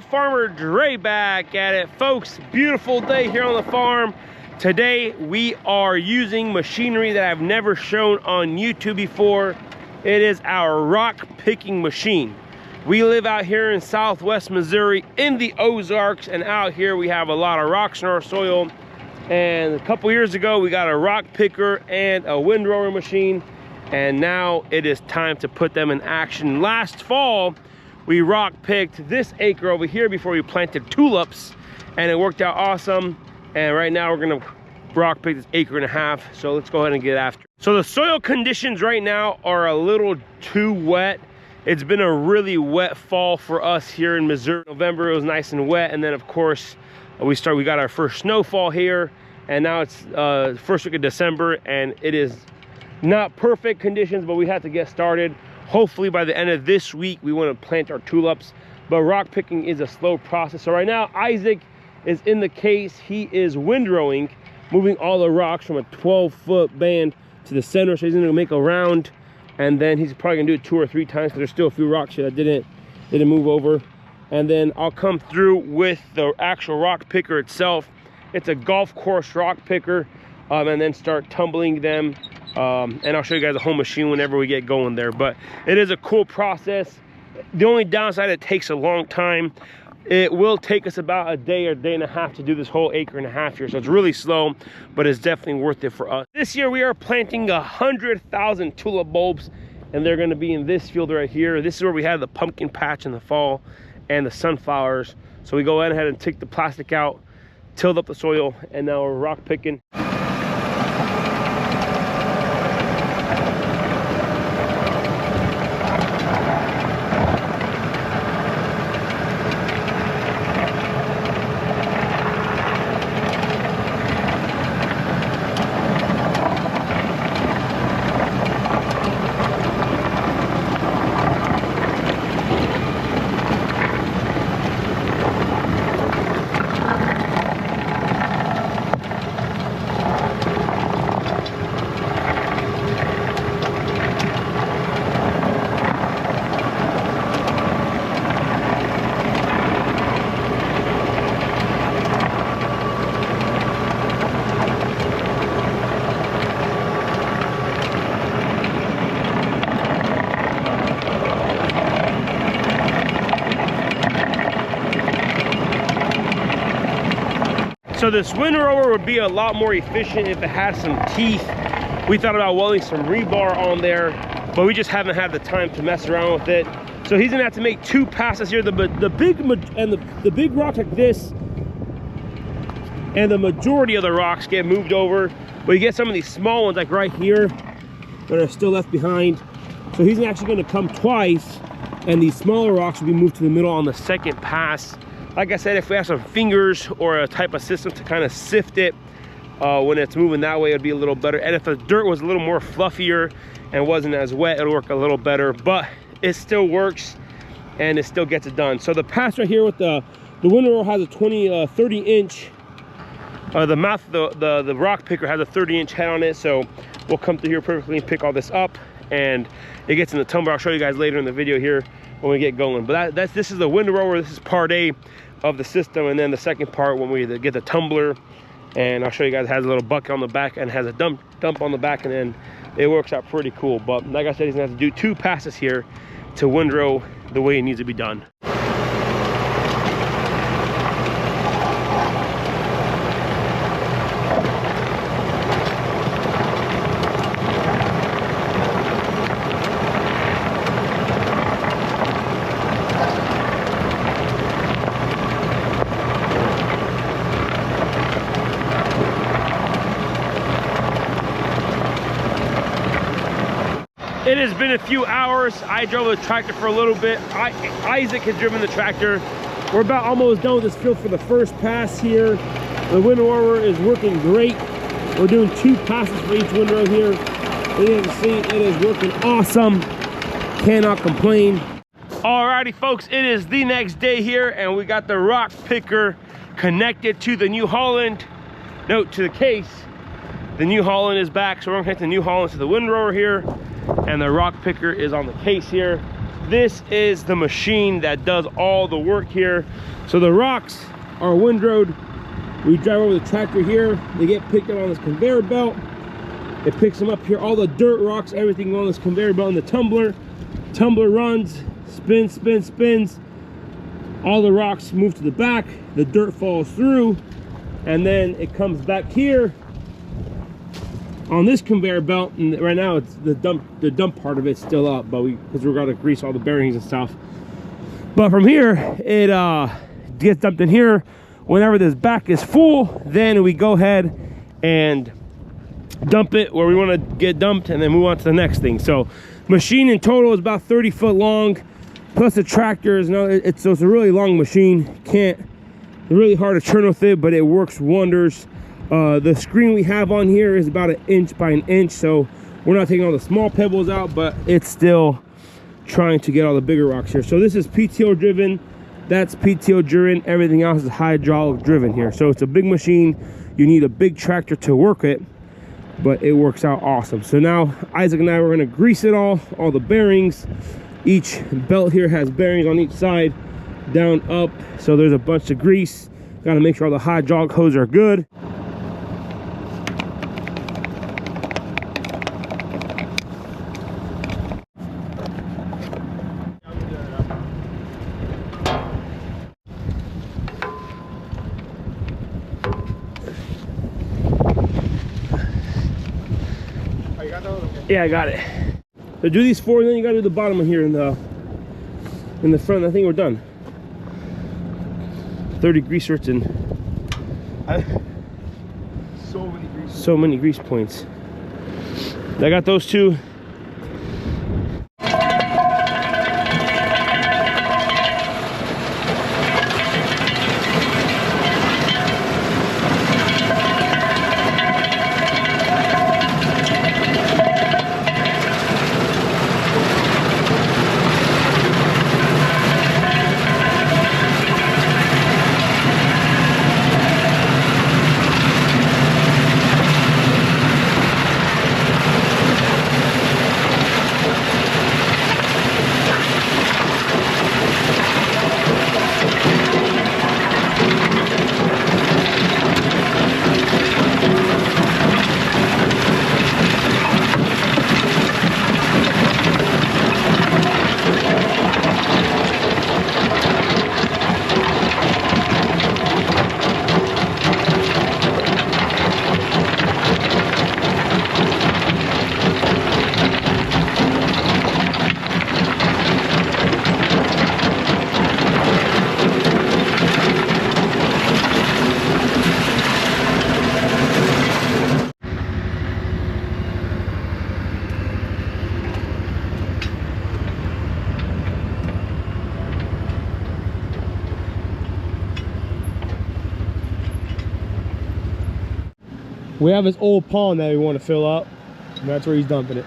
y'all, Farmer Dre back at it. Folks, beautiful day here on the farm. Today we are using machinery that I've never shown on YouTube before. It is our rock picking machine. We live out here in southwest Missouri in the Ozarks, and out here we have a lot of rocks in our soil. And a couple years ago we got a rock picker and a windrower machine, and now it is time to put them in action. Last fall we rock picked this acre over here before we planted tulips, and it worked out awesome. And right now we're gonna rock pick this 1.5 acres. So let's go ahead and get after it. So the soil conditions right now are a little too wet. It's been a really wet fall for us here in Missouri. November it was nice and wet, and then of course we got our first snowfall here, and now it's first week of December, and it is not perfect conditions, but we have to get started. Hopefully by the end of this week we want to plant our tulips, but rock picking is a slow process. So right now Isaac is in the case. He is windrowing, moving all the rocks from a 12-foot band to the center. So he's gonna make a round, and then he's probably gonna do it 2 or 3 times because there's still a few rocks here that didn't move over. And then I'll come through with the actual rock picker itself. It's a golf course rock picker, and then start tumbling them. And I'll show you guys the whole machine whenever we get going there. But it is a cool process. The only downside, it takes a long time. It will take us about a day or day and a half to do this whole 1.5 acres here. So it's really slow, but it's definitely worth it for us. This year we are planting 100,000 tulip bulbs, and they're gonna be in this field right here. This is where we had the pumpkin patch in the fall and the sunflowers. So we go ahead and take the plastic out, tilled up the soil, and now we're rock picking. So this windrower would be a lot more efficient if it had some teeth. We thought about welding some rebar on there, but we just haven't had the time to mess around with it. So he's gonna have to make 2 passes here. The big rocks like this, and the majority of the rocks get moved over, but you get some of these small ones like right here that are still left behind. So he's actually gonna come twice, and these smaller rocks will be moved to the middle on the second pass. Like I said, if we have some fingers or a type of system to kind of sift it when it's moving that way, it'd be a little better. And if the dirt was a little more fluffier and wasn't as wet, it'll work a little better. But it still works, and it still gets it done. So the pass right here with the windrower has a 30-inch. The mouth, the rock picker has a 30-inch head on it. So we'll come through here perfectly and pick all this up, and it gets in the tumbler. I'll show you guys later in the video here when we get going. But this is the windrower. This is part A of the system, and then the second part when we get the tumbler, and I'll show you guys, it has a little bucket on the back and has a dump on the back, and then it works out pretty cool. But like I said, he's gonna have to do 2 passes here to windrow the way it needs to be done. It has been a few hours. I drove the tractor for a little bit. Isaac has driven the tractor. We're about almost done with this field for the first pass here. The windrower is working great. We're doing 2 passes for each windrow here. As you can see, it is working awesome. Cannot complain. Alrighty folks, it is the next day here, and we got the rock picker connected to the New Holland. Note to the case, the New Holland is back, so we're gonna connect the New Holland to the windrower here, and the rock picker is on the case here. This is the machine that does all the work here. So the rocks are windrowed. We drive over the tractor here. They get picked up on this conveyor belt. It picks them up here. All the dirt, rocks, everything on this conveyor belt in the tumbler. Tumbler runs, spins, spins, spins. All the rocks move to the back. The dirt falls through. And then it comes back here on this conveyor belt. And right now it's the dump part of it's still up, but because we're gonna grease all the bearings and stuff. But from here, it gets dumped in here. Whenever this back is full, then we go ahead and dump it where we want to get dumped and then move on to the next thing. So machine in total is about 30 foot long, plus the tractors. So it's a really long machine. It's really hard to turn with it, but it works wonders. The screen we have on here is about 1 inch by 1 inch, so we're not taking all the small pebbles out, but it's still trying to get all the bigger rocks here. So this is PTO driven, that's PTO driven, everything else is hydraulic driven here. So it's a big machine. You need a big tractor to work it, but it works out awesome. So now Isaac and I were gonna grease it all the bearings. Each belt here has bearings on each side, down, up. So there's a bunch of grease. Gotta make sure all the hydraulic hoses are good. Yeah, I got it. So do these 4, and then you gotta do the bottom one here in the front. I think we're done. 30 grease certs and so many grease points. I got those 2. We have this old pond that we want to fill up, and that's where he's dumping it.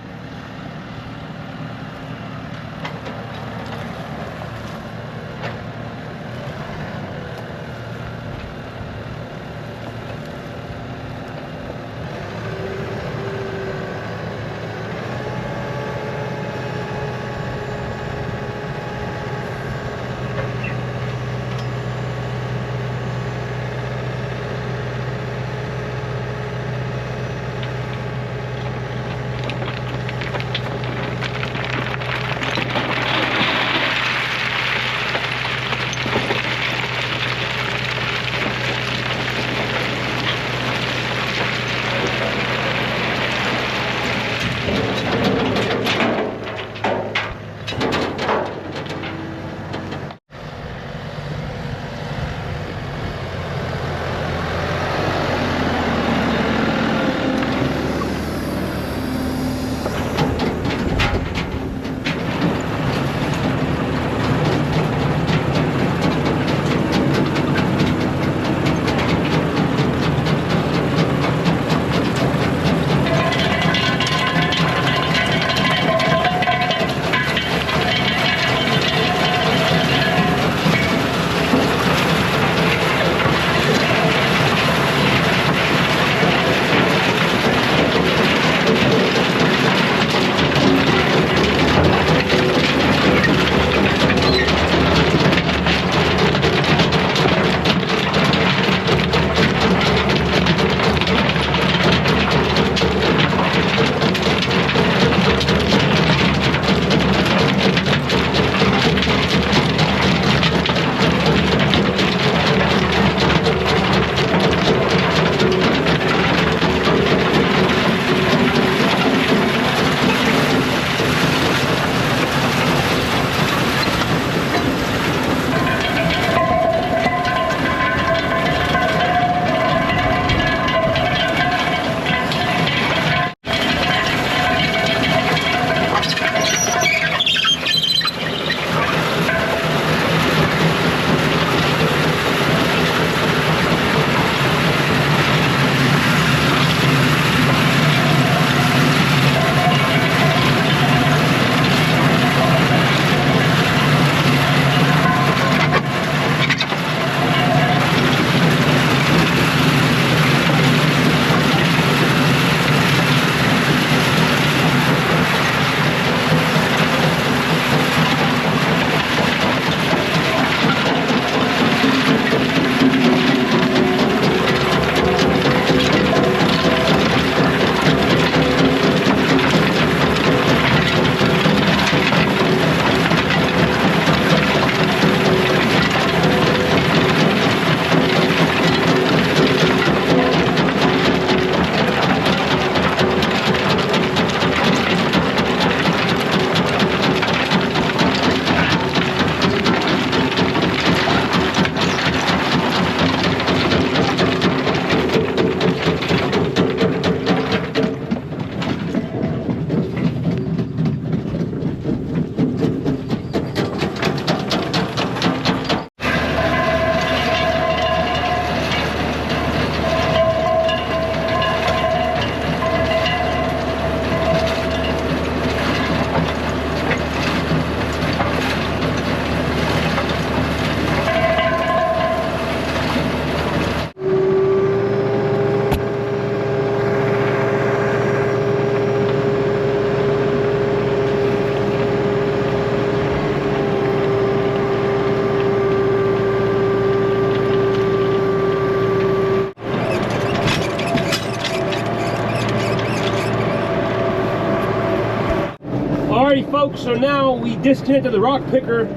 folks, so now we disconnected the rock picker.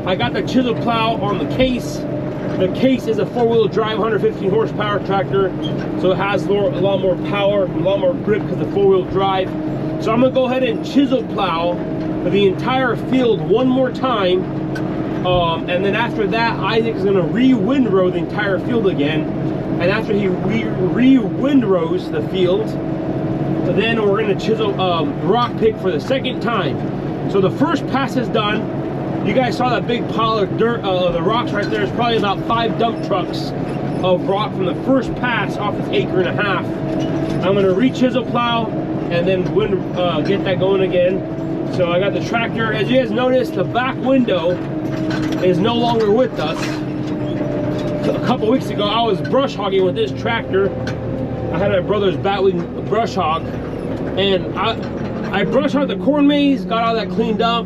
I got the chisel plow on the case. The case is a 4-wheel drive 115 horsepower tractor, so it has a lot more power, a lot more grip because of 4-wheel drive. So I'm gonna go ahead and chisel plow the entire field one more time, and then after that Isaac is gonna re-windrow the entire field again. And after he re-windrows the field, then we're gonna chisel rock pick for the second time. So the first pass is done. You guys saw that big pile of dirt, the rocks right there. It's probably about 5 dump trucks of rock from the first pass off this 1.5 acres. I'm gonna re-chisel plow and then get that going again. So I got the tractor. As you guys noticed, the back window is no longer with us. A couple weeks ago, I was brush hogging with this tractor. I had my brother's batwing brush hog, and I brush hogged the corn maze, got all that cleaned up.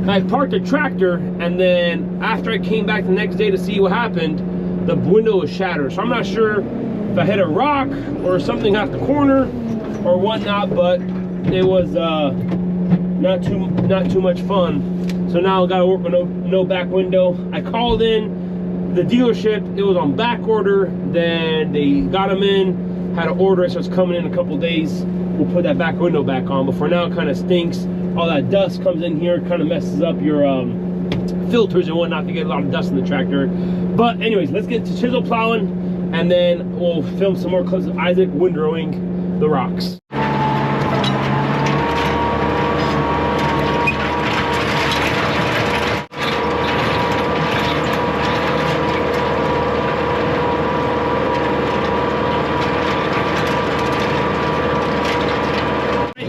I parked the tractor, and then after I came back the next day to see what happened, the window was shattered. So I'm not sure if I hit a rock or something off the corner or whatnot, but it was not too much fun. So now I gotta work with no back window. I called in the dealership, it was on back order, then they got them in, had to order it, so it's coming in a couple days. We'll put that back window back on, but for now it kind of stinks. All that dust comes in here, kind of messes up your filters and whatnot. You get a lot of dust in the tractor. But anyways, let's get to chisel plowing, and then we'll film some more clips of Isaac windrowing the rocks.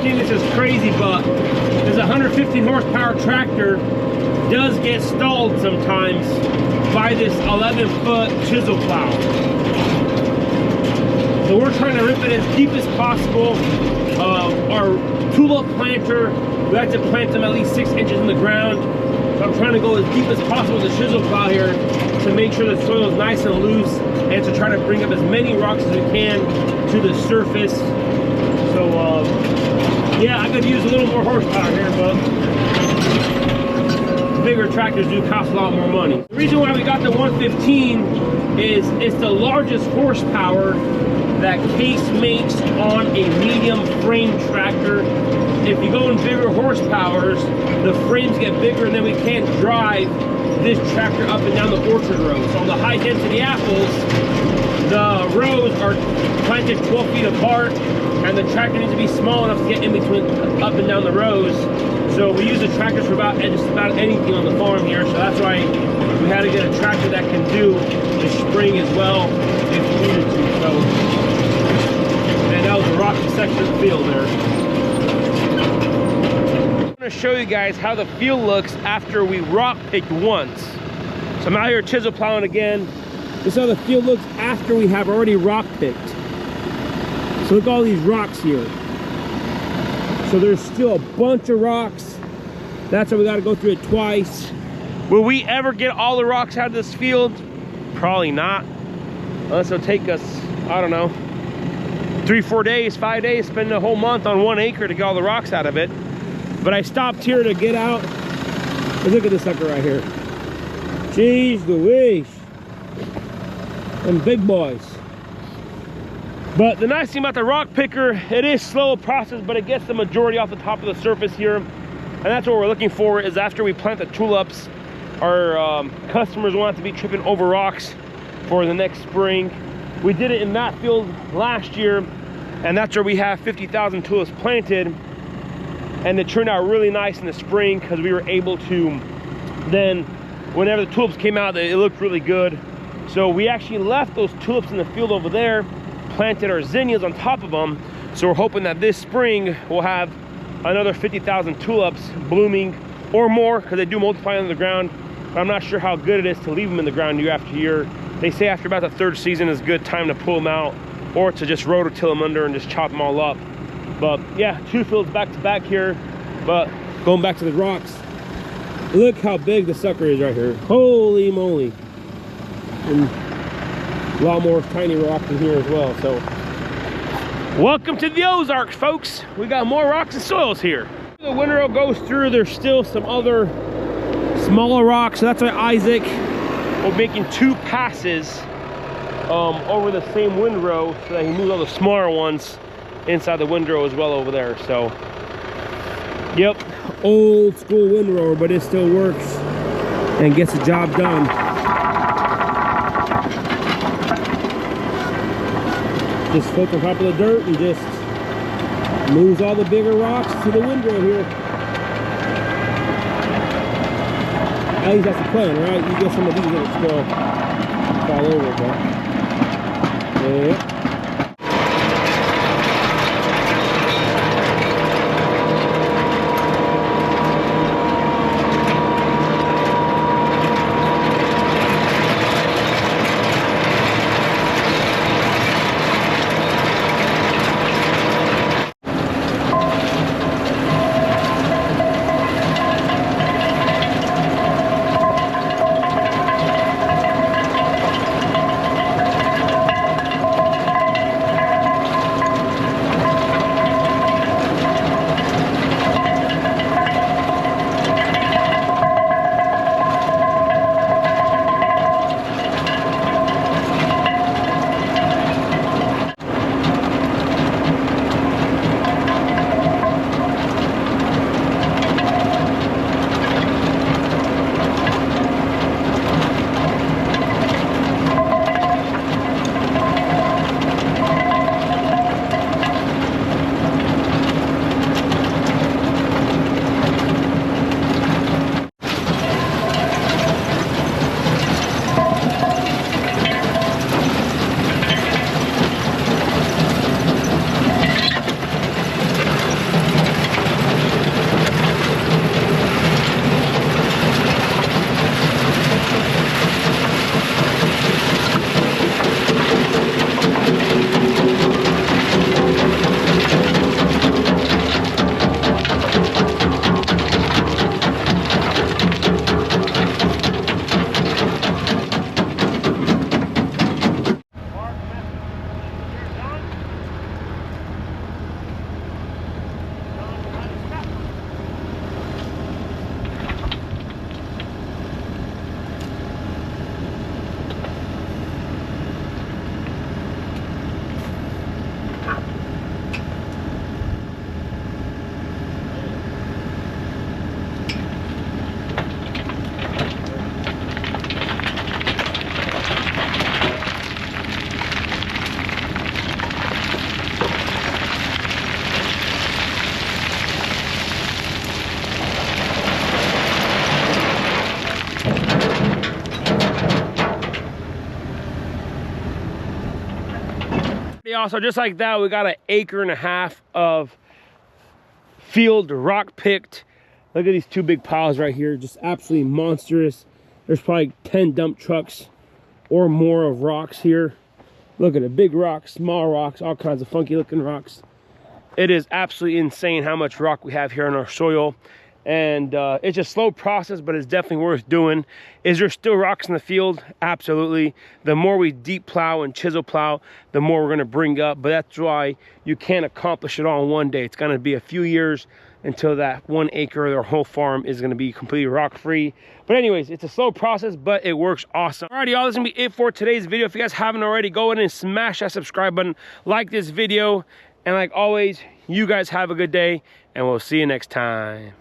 This is crazy, but this 115 horsepower tractor does get stalled sometimes by this 11-foot chisel plow. So we're trying to rip it as deep as possible. Our tulip planter, we have to plant them at least 6 inches in the ground. So I'm trying to go as deep as possible with the chisel plow here to make sure the soil is nice and loose, and to try to bring up as many rocks as we can to the surface. So yeah, I could use a little more horsepower here, but bigger tractors do cost a lot more money. The reason why we got the 115 is it's the largest horsepower that Case makes on a medium frame tractor. If you go in bigger horsepowers, the frames get bigger, and then we can't drive this tractor up and down the orchard row. So on the high density apples, the rows are planted 12 feet apart, and the tractor needs to be small enough to get in between, up and down the rows. So we use the tractors for just about anything on the farm here. So that's why we had to get a tractor that can do the spring as well if we needed to. So, and that was the rocky section of the field there. I'm going to show you guys how the field looks after we rock picked once. So I'm out here chisel plowing again. This is how the field looks after we have already rock picked. So look at all these rocks here. So there's still a bunch of rocks. That's why we got to go through it twice. Will we ever get all the rocks out of this field? Probably not. Unless it'll take us, I don't know, 3, 4 days, 5 days, spend a whole month on 1 acre to get all the rocks out of it. But I stopped here to get out. But look at this sucker right here. Jeez Louise. Them big boys. But the nice thing about the rock picker, it is slow process, but it gets the majority off the top of the surface here. And that's what we're looking for, is after we plant the tulips, our customers want to be tripping over rocks for the next spring. We did it in that field last year, and that's where we have 50,000 tulips planted. And it turned out really nice in the spring because we were able to then, whenever the tulips came out, it looked really good. So we actually left those tulips in the field over there, planted our zinnias on top of them. So we're hoping that this spring we'll have another 50,000 tulips blooming or more, because they do multiply under the ground. But I'm not sure how good it is to leave them in the ground year after year. They say after about the 3rd season is a good time to pull them out, or to just rototill them under and just chop them all up. But yeah, 2 fields back to back here. But going back to the rocks, look how big the sucker is right here. Holy moly. And a lot more tiny rocks in here as well. So welcome to the Ozarks, folks. We got more rocks and soils here. The windrow goes through, there's still some other smaller rocks, so that's why Isaac was making 2 passes over the same windrow so that he moves all the smaller ones inside the windrow as well over there. So yep, old school windrower, but it still works and gets the job done. Just floats on top of the dirt and just moves all the bigger rocks to the windrow here. At least that's the plan, right? You get some of these that still fall over, but yeah. Also, just like that, we got 1.5 acres of field rock picked. Look at these 2 big piles right here, just absolutely monstrous. There's probably 10 dump trucks or more of rocks here. Look at it, big rocks, small rocks, all kinds of funky looking rocks. It is absolutely insane how much rock we have here in our soil. And it's a slow process, but it's definitely worth doing. Is there still rocks in the field? Absolutely. The more we deep plow and chisel plow, the more we're gonna bring up, but that's why you can't accomplish it all in one day. It's gonna be a few years until that 1 acre or whole farm is gonna be completely rock free. But anyways, it's a slow process, but it works awesome. Alrighty, y'all, this is gonna be it for today's video. If you guys haven't already, go ahead and smash that subscribe button, like this video, and like always, you guys have a good day, and we'll see you next time.